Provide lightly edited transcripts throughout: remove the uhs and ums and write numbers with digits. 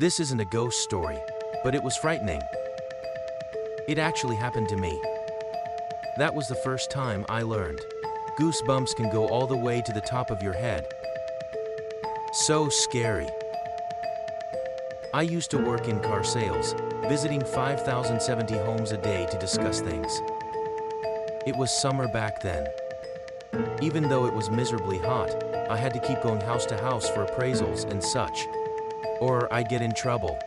This isn't a ghost story, but it was frightening. It actually happened to me. That was the first time I learned. Goosebumps can go all the way to the top of your head. So scary. I used to work in car sales, visiting 5,070 homes a day to discuss things. It was summer back then. Even though it was miserably hot, I had to keep going house to house for appraisals and such, or I'd get in trouble.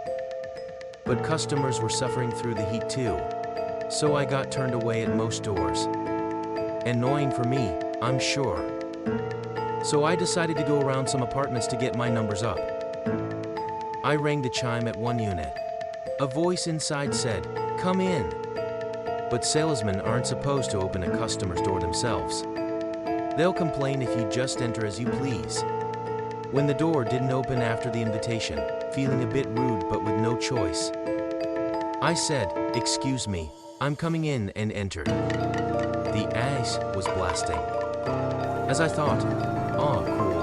But customers were suffering through the heat too, so I got turned away at most doors. Annoying for me, I'm sure. So I decided to go around some apartments to get my numbers up. I rang the chime at one unit. A voice inside said, "Come in." But salesmen aren't supposed to open a customer's door themselves. They'll complain if you just enter as you please. When the door didn't open after the invitation, feeling a bit rude but with no choice, I said, "Excuse me, I'm coming in," and entered. The ice was blasting. As I thought, "Oh, cool."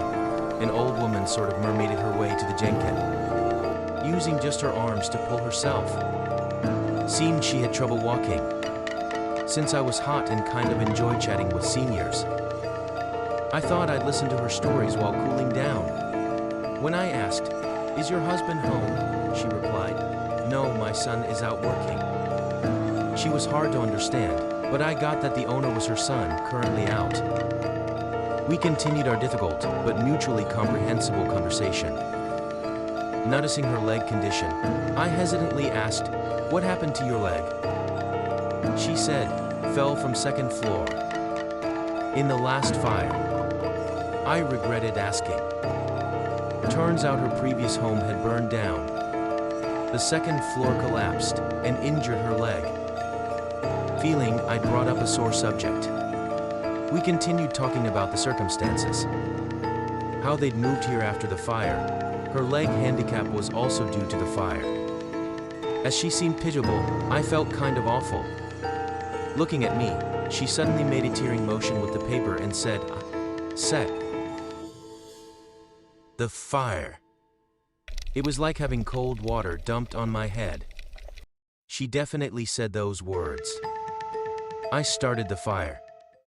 An old woman sort of mermaided her way to the Jenkin, using just her arms to pull herself. Seemed she had trouble walking. Since I was hot and kind of enjoyed chatting with seniors, I thought I'd listen to her stories while cooling down. When I asked, "Is your husband home?" she replied, "No, my son is out working." She was hard to understand, but I got that the owner was her son, currently out. We continued our difficult, but mutually comprehensible conversation. Noticing her leg condition, I hesitantly asked, "What happened to your leg?" She said, "Fell from second floor in the last fire." I regretted asking. Turns out her previous home had burned down. The second floor collapsed and injured her leg. Feeling I'd brought up a sore subject, we continued talking about the circumstances. How they'd moved here after the fire. Her leg handicap was also due to the fire. As she seemed pitiable, I felt kind of awful. Looking at me, she suddenly made a tearing motion with the paper and said, "Set. The fire." It was like having cold water dumped on my head. She definitely said those words. I started the fire.